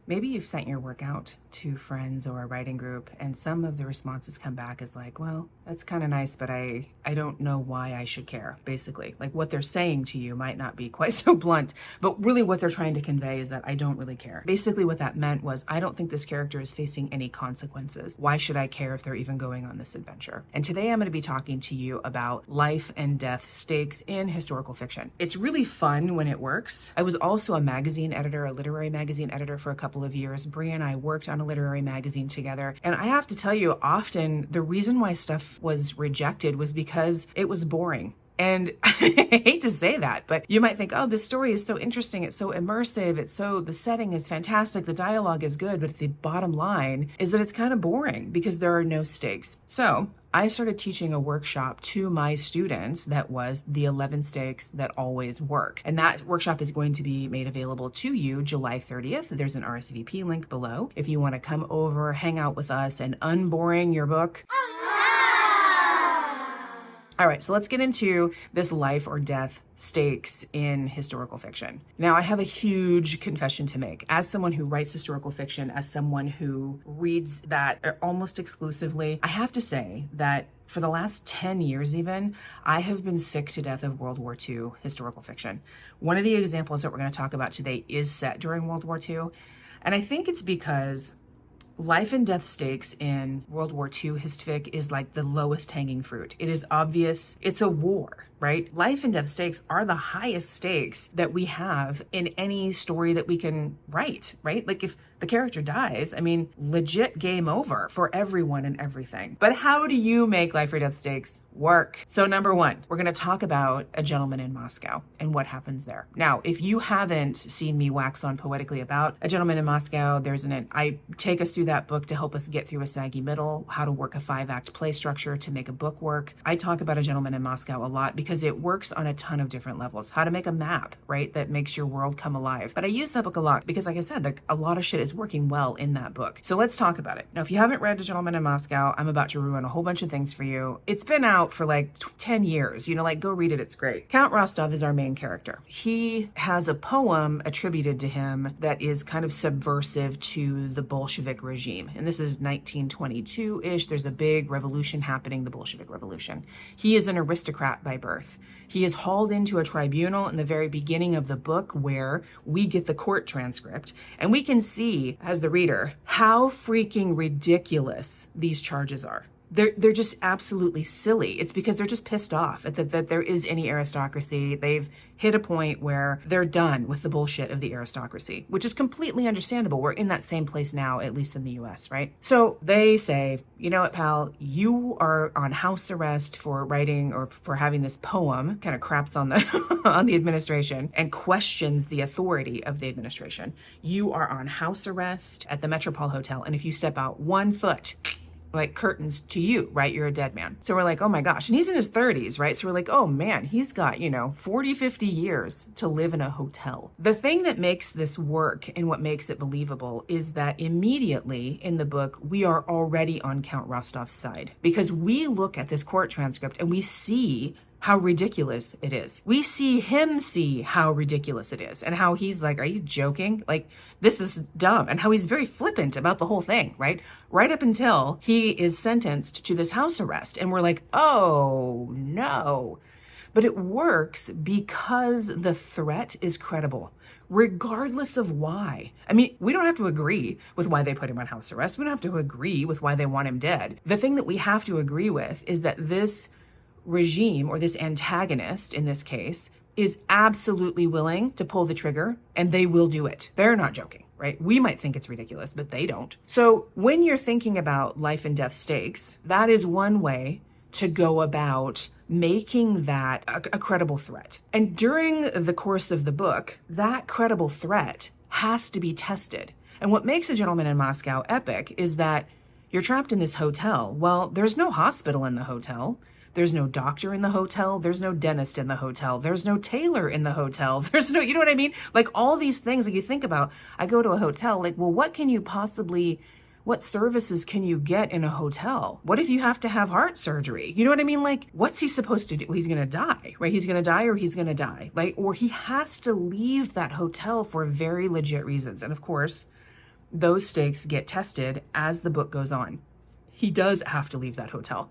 Maybe you've sent your work out to friends or a writing group, and some of the responses come back as like, well, that's kind of nice, but I don't know why I should care, basically. Like what they're saying to you might not be quite so blunt, but really what they're trying to convey is that I don't really care. Basically what that meant was, I don't think this character is facing any consequences. Why should I care if they're even going on this adventure? And today I'm going to be talking to you about life and death stakes in historical fiction. It's really fun when it works. I was also a magazine editor, a literary magazine editor for a couple of years. Brie and I worked on a literary magazine together. And I have to tell you, often the reason why stuff was rejected was because it was boring. And I hate to say that, but you might think, oh, this story is so interesting. It's so immersive. The setting is fantastic. The dialogue is good. But the bottom line is that it's kind of boring because there are no stakes. So I started teaching a workshop to my students that was the 11 stakes that always work. And that workshop is going to be made available to you July 30th. There's an RSVP link below if you want to come over, hang out with us, and unboring your book. All right, so let's get into this life or death stakes in historical fiction. Now, I have a huge confession to make. As someone who writes historical fiction, as someone who reads that almost exclusively, I have to say that for the last 10 years even, I have been sick to death of World War II historical fiction. One of the examples that we're going to talk about today is set during World War II, and I think it's because life and death stakes in World War II Hist Fic is like the lowest hanging fruit. It is obvious. It's a war, right? Life and death stakes are the highest stakes that we have in any story that we can write, right? Like if the character dies, I mean, legit game over for everyone and everything. But how do you make life or death stakes work? So number one, we're going to talk about A Gentleman in Moscow and what happens there. Now, if you haven't seen me wax on poetically about A Gentleman in Moscow, I take us through that book to help us get through a saggy middle, how to work a 5-act play structure to make a book work. I talk about A Gentleman in Moscow a lot because it works on a ton of different levels. How to make a map, right, that makes your world come alive. But I use that book a lot because, like I said, like a lot of shit is working well in that book. So let's talk about it. Now, if you haven't read A Gentleman in Moscow, I'm about to ruin a whole bunch of things for you. It's been out for like 10 years, like go read it. It's great. Count Rostov is our main character. He has a poem attributed to him that is kind of subversive to the Bolshevik regime. And this is 1922-ish. There's a big revolution happening, the Bolshevik Revolution. He is an aristocrat by birth. He is hauled into a tribunal in the very beginning of the book where we get the court transcript and we can see as the reader how freaking ridiculous these charges are. They're just absolutely silly. It's because they're just pissed off that there is any aristocracy. They've hit a point where they're done with the bullshit of the aristocracy, which is completely understandable. We're in that same place now, at least in the US, right? So they say, you know what, pal, you are on house arrest for writing or for having this poem, kind of craps on the on the administration and questions the authority of the administration. You are on house arrest at the Metropole Hotel, and if you step out 1 foot, like curtains to you, right? You're a dead man. So we're like, oh my gosh. And he's in his 30s, right? So we're like, oh man, he's got, 40, 50 years to live in a hotel. The thing that makes this work and what makes it believable is that immediately in the book, we are already on Count Rostov's side because we look at this court transcript and we see how ridiculous it is. We see him see how ridiculous it is and how he's like, are you joking? Like, this is dumb. And how he's very flippant about the whole thing, right? Right up until he is sentenced to this house arrest. And we're like, oh no. But it works because the threat is credible, regardless of why. I mean, we don't have to agree with why they put him on house arrest. We don't have to agree with why they want him dead. The thing that we have to agree with is that this regime, or this antagonist in this case, is absolutely willing to pull the trigger, and they will do it. They're not joking, right? We might think it's ridiculous, but they don't. So when you're thinking about life and death stakes, that is one way to go about making that a credible threat. And during the course of the book, that credible threat has to be tested. And what makes A Gentleman in Moscow epic is that you're trapped in this hotel. Well, there's no hospital in the hotel. There's no doctor in the hotel. There's no dentist in the hotel. There's no tailor in the hotel. There's no, you know what I mean? Like all these things that you think about, I go to a hotel, like, well, what services can you get in a hotel? What if you have to have heart surgery? You know what I mean? Like, what's he supposed to do? He's going to die, right? He's going to die or he's going to die. Like, or he has to leave that hotel for very legit reasons. And of course, those stakes get tested as the book goes on. He does have to leave that hotel.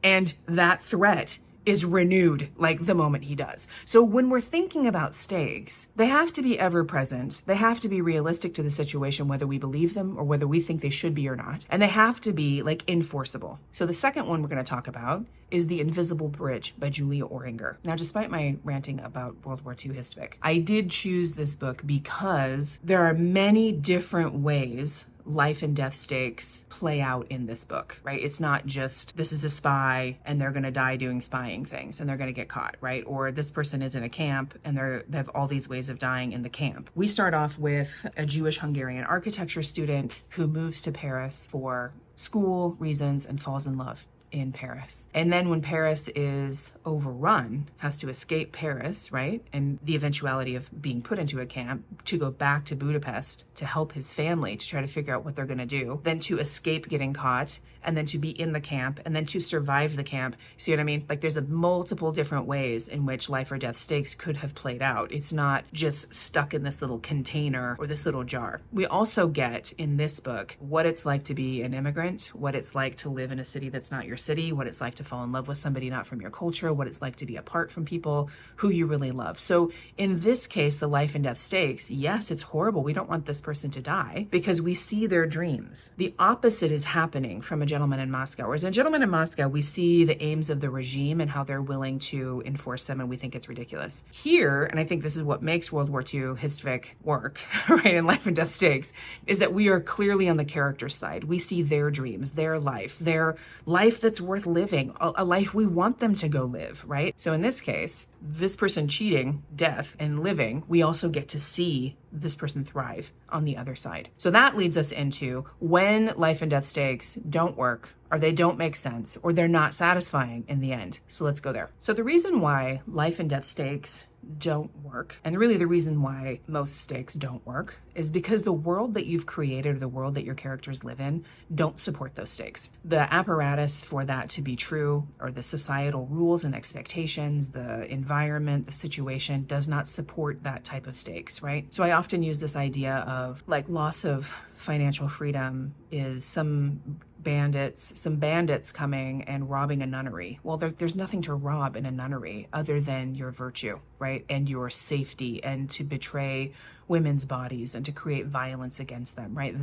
And that threat is renewed like the moment he does. So when we're thinking about stakes, they have to be ever present. They have to be realistic to the situation, whether we believe them or whether we think they should be or not. And they have to be like enforceable. So the second one we're going to talk about is The Invisible Bridge by Julia Oringer. Now, despite my ranting about World War II Hist Fic, I did choose this book because there are many different ways life and death stakes play out in this book, right? It's not just this is a spy and they're going to die doing spying things and they're going to get caught, right? Or this person is in a camp and they have all these ways of dying in the camp. We start off with a Jewish Hungarian architecture student who moves to Paris for school reasons and falls in love in Paris. And then when Paris is overrun, has to escape Paris, right? And the eventuality of being put into a camp to go back to Budapest to help his family to try to figure out what they're going to do, then to escape getting caught, and then to be in the camp, and then to survive the camp. See what I mean? Like there's a multiple different ways in which life or death stakes could have played out. It's not just stuck in this little container or this little jar. We also get in this book what it's like to be an immigrant, what it's like to live in a city that's not your city, what it's like to fall in love with somebody not from your culture, what it's like to be apart from people who you really love. So in this case, the life and death stakes, yes, it's horrible. We don't want this person to die because we see their dreams. The opposite is happening from a Gentleman in Moscow. Whereas in Gentleman in Moscow, we see the aims of the regime and how they're willing to enforce them, and we think it's ridiculous. Here, and I think this is what makes World War II Hist Fic work, right, in life and death stakes, is that we are clearly on the character side. We see their dreams, their life that's worth living, a life we want them to go live, right? So in this case, this person cheating, death, and living, we also get to see this person thrive on the other side. So that leads us into when life and death stakes don't work, or they don't make sense, or they're not satisfying in the end. So let's go there. So the reason why life and death stakes don't work, and really the reason why most stakes don't work, is because the world that you've created or the world that your characters live in don't support those stakes. The apparatus for that to be true, or the societal rules and expectations, the environment, the situation does not support that type of stakes, right? So I often use this idea of like loss of financial freedom is some bandits coming and robbing a nunnery. Well, there's nothing to rob in a nunnery other than your virtue, right? And your safety, and to betray women's bodies and to create violence against them, right?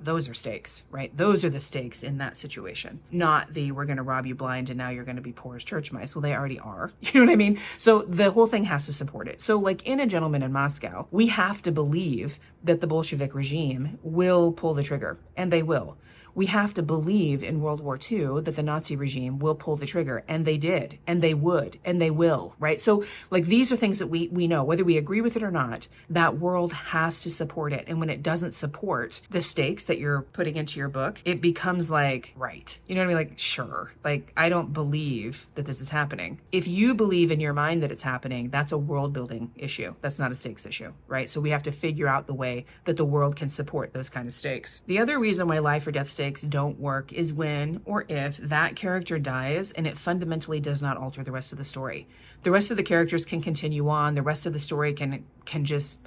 Those are stakes, right? Those are the stakes in that situation. Not the we're going to rob you blind and now you're going to be poor as church mice. Well, they already are. You know what I mean? So the whole thing has to support it. So like in A Gentleman in Moscow, we have to believe that the Bolshevik regime will pull the trigger, and they will. We have to believe in World War II that the Nazi regime will pull the trigger, and they did, and they would, and they will, right? So like these are things that we know, whether we agree with it or not, that world has to support it. And when it doesn't support the stakes that you're putting into your book, it becomes like, right. You know what I mean? Like, sure, like I don't believe that this is happening. If you believe in your mind that it's happening, that's a world building issue. That's not a stakes issue, right? So we have to figure out the way that the world can support those kind of stakes. The other reason why life or death stakes don't work is when or if that character dies and it fundamentally does not alter the rest of the story. The rest of the characters can continue on. The rest of the story can just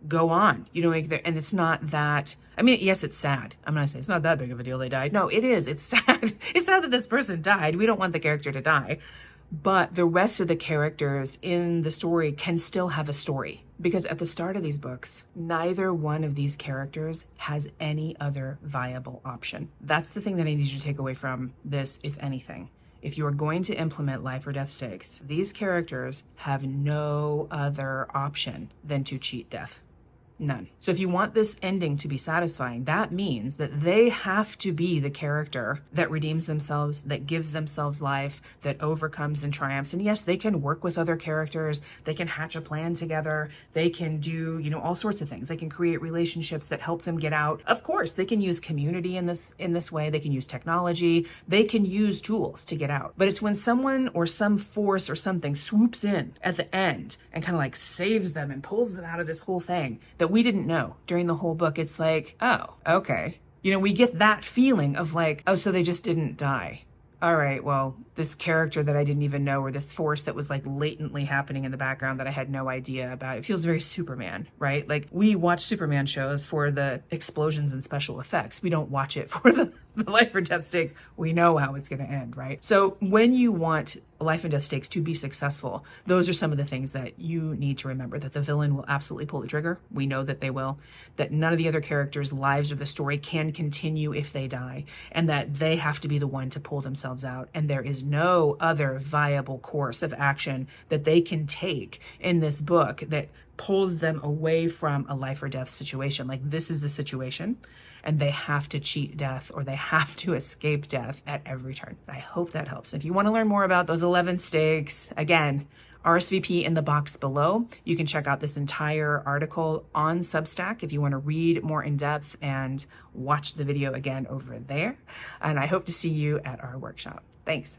go on, you know, and it's not that, I mean, yes, it's sad. I'm going to say it's not that big of a deal they died. No, it is. It's sad. It's sad that this person died. We don't want the character to die. But the rest of the characters in the story can still have a story. Because at the start of these books, neither one of these characters has any other viable option. That's the thing that I need you to take away from this, if anything. If you are going to implement life or death stakes, these characters have no other option than to cheat death. None. So if you want this ending to be satisfying, that means that they have to be the character that redeems themselves, that gives themselves life, that overcomes and triumphs. And yes, they can work with other characters. They can hatch a plan together. They can do, you know, all sorts of things. They can create relationships that help them get out. Of course, they can use community in this way. They can use technology. They can use tools to get out. But it's when someone or some force or something swoops in at the end and kind of like saves them and pulls them out of this whole thing that we didn't know during the whole book. It's like, oh, okay. You know, we get that feeling of like, oh, so they just didn't die. all right, well, this character that I didn't even know, or this force that was like latently happening in the background that I had no idea about. It feels very Superman, right? Like we watch Superman shows for the explosions and special effects. We don't watch it for the life or death stakes. We know how it's going to end, right? So when you want life and death stakes to be successful, those are some of the things that you need to remember: that the villain will absolutely pull the trigger. We know that they will. That none of the other characters' lives or the story can continue if they die, and that they have to be the one to pull themselves out. And there is no other viable course of action that they can take in this book that pulls them away from a life or death situation. Like, this is the situation, and they have to cheat death, or they have to escape death at every turn. I hope that helps. If you want to learn more about those 11 stakes, again, RSVP in the box below. You can check out this entire article on Substack if you want to read more in depth and watch the video again over there. And I hope to see you at our workshop. Thanks.